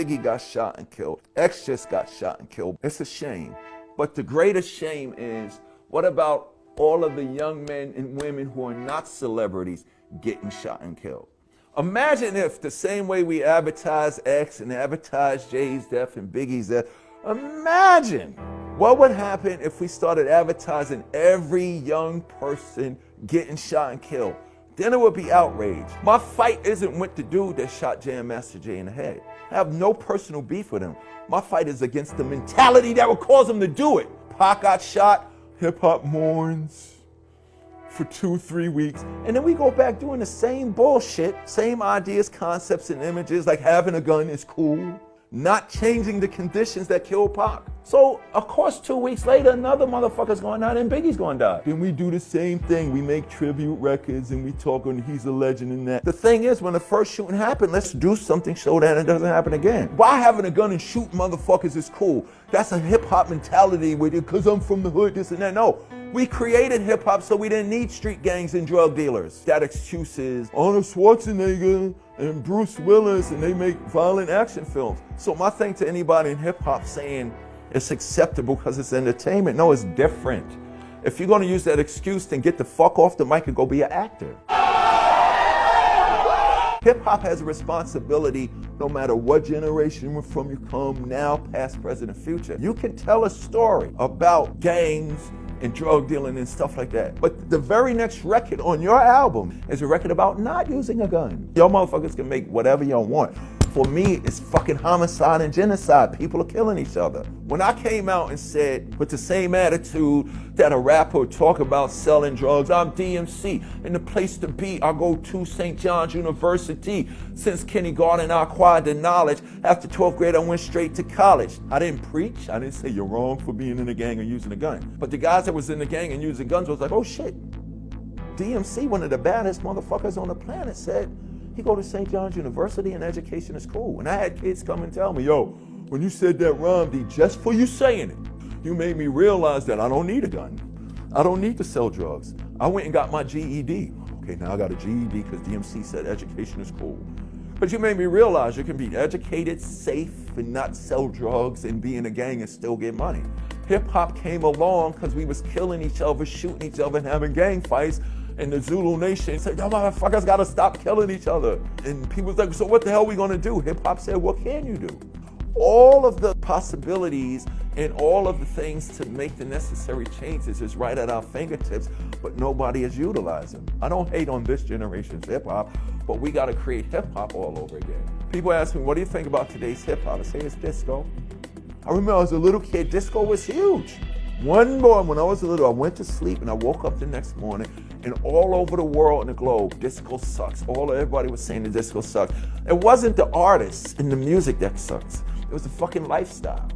Biggie got shot and killed. X just got shot and killed. It's a shame. But the greatest shame is, what about all of the young men and women who are not celebrities getting shot and killed? Imagine if the same way we advertise X and advertise Jay's death and Biggie's death, imagine what would happen if we started advertising every young person getting shot and killed. Then it would be outrage. My fight isn't with the dude that shot Jam Master Jay in the head. I have no personal beef with him. My fight is against the mentality that would cause him to do it. Pac got shot, hip hop mourns for 2-3 weeks, and then we go back doing the same bullshit, same ideas, concepts, and images, like having a gun is cool, not changing the conditions that killed Pac. So, of course, 2 weeks later, another motherfucker's going to die and Biggie's going to die. Then we do the same thing. We make tribute records and we talk on he's a legend and that. The thing is, when the first shooting happened, let's do something so that it doesn't happen again. Why having a gun and shooting motherfuckers is cool? That's a hip-hop mentality with it, because I'm from the hood, this and that. No, we created hip-hop so we didn't need street gangs and drug dealers. That excuse is Arnold Schwarzenegger and Bruce Willis, and they make violent action films. So my thing to anybody in hip-hop saying it's acceptable because it's entertainment, no, it's different. If you're gonna use that excuse, then get the fuck off the mic and go be an actor. Hip-hop has a responsibility no matter what generation from you come, now, past, present, and future. You can tell a story about gangs and drug dealing and stuff like that. But the very next record on your album is a record about not using a gun. Y'all motherfuckers can make whatever y'all want. For me, it's fucking homicide and genocide. People are killing each other. When I came out and said, with the same attitude that a rapper would talk about selling drugs, I'm DMC, and the place to be, I go to St. John's University. Since kindergarten, I acquired the knowledge. After 12th grade, I went straight to college. I didn't preach. I didn't say you're wrong for being in a gang and using a gun. But the guys that was in the gang and using guns was like, oh shit. DMC, one of the baddest motherfuckers on the planet, said, he go to St. John's University and education is cool. And I had kids come and tell me, yo, when you said that rhyme, D, just for you saying it, you made me realize that I don't need a gun. I don't need to sell drugs. I went and got my GED. Okay, now I got a GED because DMC said education is cool. But you made me realize you can be educated, safe, and not sell drugs and be in a gang and still get money. Hip hop came along because we was killing each other, shooting each other, and having gang fights. And the Zulu Nation said, y'all motherfuckers gotta stop killing each other. And people was like, so what the hell are we gonna do? Hip hop said, what can you do? All of the possibilities and all of the things to make the necessary changes is right at our fingertips, but nobody is utilizing. I don't hate on this generation's hip hop, but we gotta create hip hop all over again. People ask me, what do you think about today's hip hop? I say it's disco. I remember as a little kid, disco was huge. One morning when I was little, I went to sleep and I woke up the next morning, and all over the world and the globe, disco sucks. Everybody was saying the disco sucks. It wasn't the artists and the music that sucks. It was the fucking lifestyle.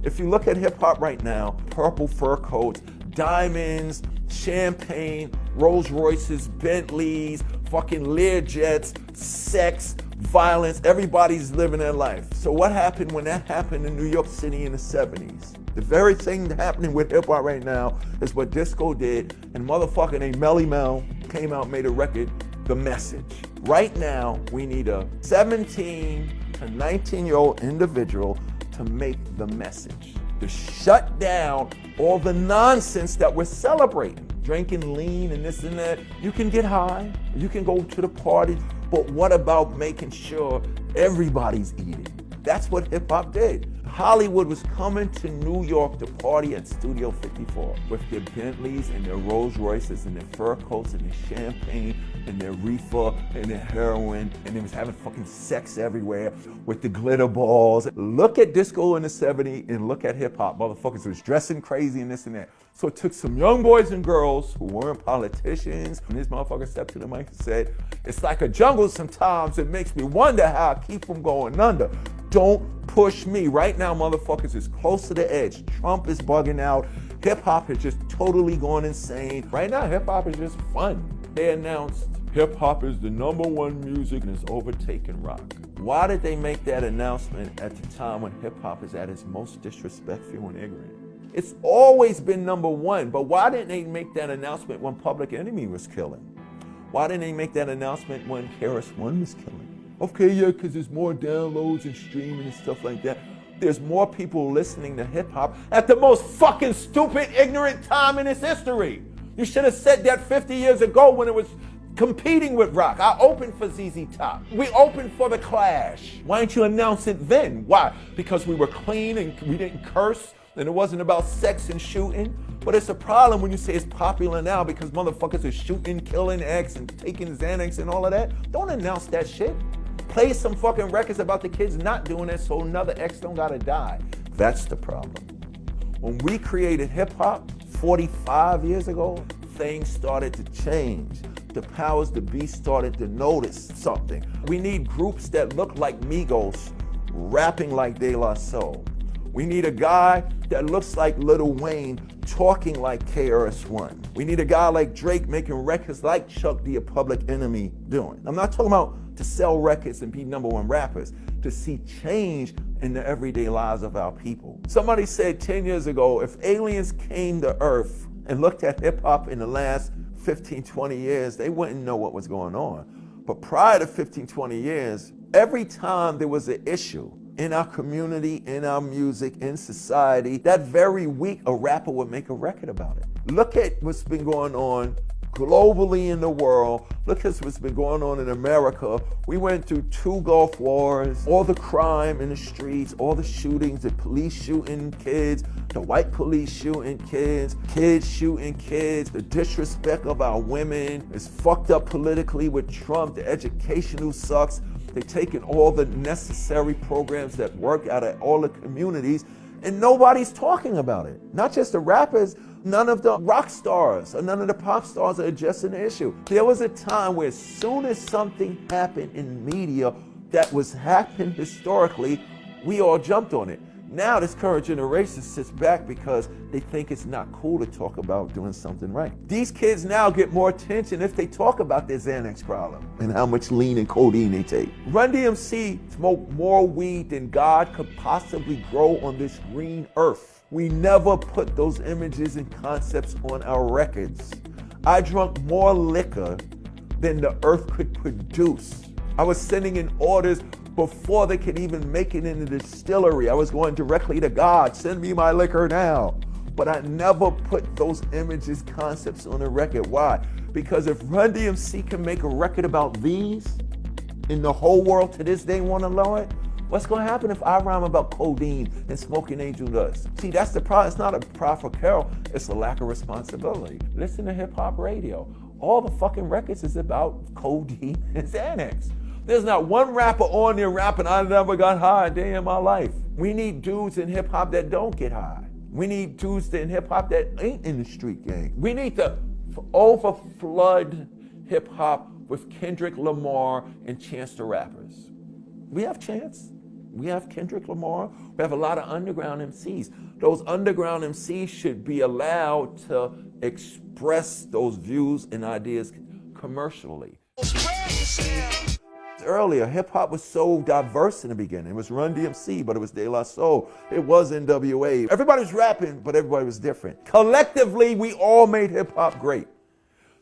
If you look at hip hop right now, purple fur coats, diamonds, champagne, Rolls Royces, Bentleys, fucking Learjets, sex, violence, everybody's living their life. So what happened when that happened in New York City in the 70s? The very thing happening with hip hop right now is what disco did, and motherfucker named Melly Mel came out and made a record, The Message. Right now, we need a 17 to 19-year-old individual to make The Message, to shut down all the nonsense that we're celebrating. Drinking lean and this and that. You can get high, you can go to the party, but what about making sure everybody's eating? That's what hip hop did. Hollywood was coming to New York to party at Studio 54 with their Bentleys and their Rolls Royces and their fur coats and their champagne and their reefer and their heroin, and they was having fucking sex everywhere with the glitter balls. Look at disco in the 70s and look at hip hop. Motherfuckers was dressing crazy and this and that. So it took some young boys and girls who weren't politicians, and this motherfucker stepped to the mic and said, it's like a jungle sometimes. It makes me wonder how I keep from going under. Don't push me. Right now, motherfuckers is close to the edge. Trump is bugging out. Hip hop is just totally going insane. Right now, hip hop is just fun. They announced hip hop is the #1 music and it's overtaken rock. Why did they make that announcement at the time when hip hop is at its most disrespectful and ignorant? It's always been #1, but why didn't they make that announcement when Public Enemy was killing? Why didn't they make that announcement when KRS-One was killing? Okay, yeah, because there's more downloads and streaming and stuff like that. There's more people listening to hip hop at the most fucking stupid, ignorant time in its history. You should have said that 50 years ago when it was competing with rock. I opened for ZZ Top. We opened for The Clash. Why didn't you announce it then? Why? Because we were clean and we didn't curse and it wasn't about sex and shooting. But it's a problem when you say it's popular now because motherfuckers are shooting, killing X and taking Xanax and all of that. Don't announce that shit. Play some fucking records about the kids not doing it so another X don't gotta die. That's the problem. When we created hip hop 45 years ago, things started to change. The powers that be started to notice something. We need groups that look like Migos rapping like De La Soul. We need a guy that looks like Lil Wayne talking like KRS-One. We need a guy like Drake making records like Chuck D, a Public Enemy doing. I'm not talking about to sell records and be #1 rappers, to see change in the everyday lives of our people. Somebody said 10 years ago, if aliens came to Earth and looked at hip hop in the last 15, 20 years, they wouldn't know what was going on. But prior to 15, 20 years, every time there was an issue in our community, in our music, in society, that very week a rapper would make a record about it. Look at what's been going on globally in the world. Look at what's been going on in America. We went through 2 Gulf Wars, all the crime in the streets, all the shootings, the police shooting kids, the white police shooting kids, kids shooting kids, the disrespect of our women is fucked up politically with Trump, the education who sucks. They're taking all the necessary programs that work out of all the communities and nobody's talking about it. Not just the rappers, none of the rock stars or none of the pop stars are addressing the issue. There was a time where as soon as something happened in media that was happening historically, we all jumped on it. Now this current generation sits back because they think it's not cool to talk about doing something right. These kids now get more attention if they talk about their Xanax problem and how much lean and codeine they take. Run DMC smoked more weed than God could possibly grow on this green earth. We never put those images and concepts on our records. I drank more liquor than the earth could produce. I was sending in orders before they could even make it in the distillery. I was going directly to God, send me my liquor now. But I never put those images, concepts on a record. Why? Because if Run DMC can make a record about these, and the whole world to this day want to know it, what's going to happen if I rhyme about codeine and Smoking Angel dust? See, that's the problem. It's not a cry for Carol, it's a lack of responsibility. Listen to hip hop radio. All the fucking records is about codeine and Xanax. There's not one rapper on there rapping, I never got high a day in my life. We need dudes in hip hop that don't get high. We need dudes in hip hop that ain't in the street gang. We need to overflood hip hop with Kendrick Lamar and Chance the Rappers. We have Chance. We have Kendrick Lamar. We have a lot of underground MCs. Those underground MCs should be allowed to express those views and ideas commercially. Earlier, hip hop was so diverse in the beginning. It was Run DMC, but it was De La Soul. It was NWA. Everybody was rapping, but everybody was different. Collectively, we all made hip hop great.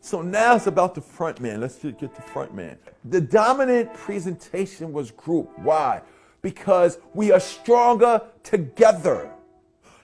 So now it's about the front man. Let's get the front man. The dominant presentation was group. Why? Because we are stronger together.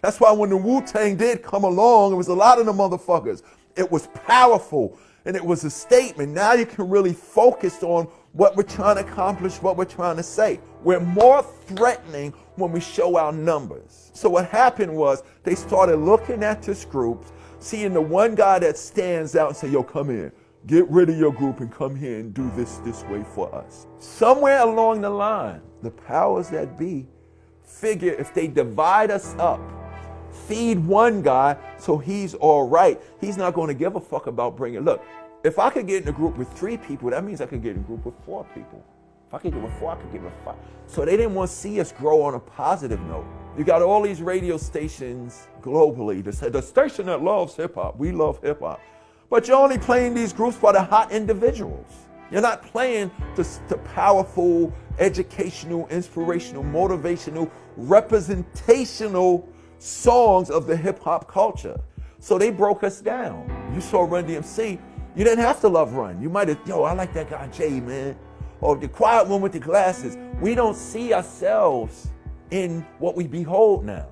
That's why when the Wu-Tang did come along, it was a lot of the motherfuckers. It was powerful and it was a statement. Now you can really focus on what we're trying to accomplish, what we're trying to say. We're more threatening when we show our numbers. So what happened was they started looking at this group, seeing the one guy that stands out and say, yo, come in, get rid of your group and come here and do this way for us. Somewhere along the line, the powers that be figure if they divide us up, feed one guy so he's all right, he's not going to give a fuck about bringing, look, if I could get in a group with 3 people, that means I could get in a group with 4 people. If I could get with 4, I could get with 5. So they didn't want to see us grow on a positive note. You got all these radio stations globally that say, the station that loves hip hop, we love hip hop. But you're only playing these groups for the hot individuals. You're not playing the powerful, educational, inspirational, motivational, representational songs of the hip hop culture. So they broke us down. You saw Run DMC. You didn't have to love Run. You might have, yo, I like that guy Jay, man. or the quiet one with the glasses. We don't see ourselves in what we behold now.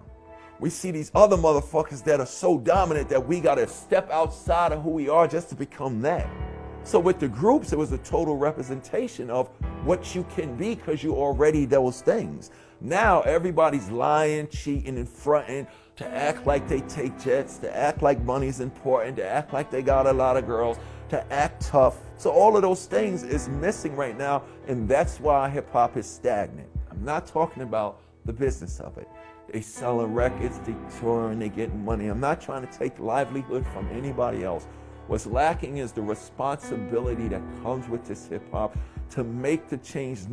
We see these other motherfuckers that are so dominant that we gotta step outside of who we are just to become that. So with the groups, it was a total representation of what you can be because you're already those things. Now everybody's lying, cheating, and fronting to act like they take jets, to act like money's important, to act like they got a lot of girls, to act tough. So all of those things is missing right now, and that's why hip hop is stagnant. I'm not talking about the business of it. They selling records, they touring, they getting money. I'm not trying to take livelihood from anybody else. What's lacking is the responsibility that comes with this hip hop to make the change necessary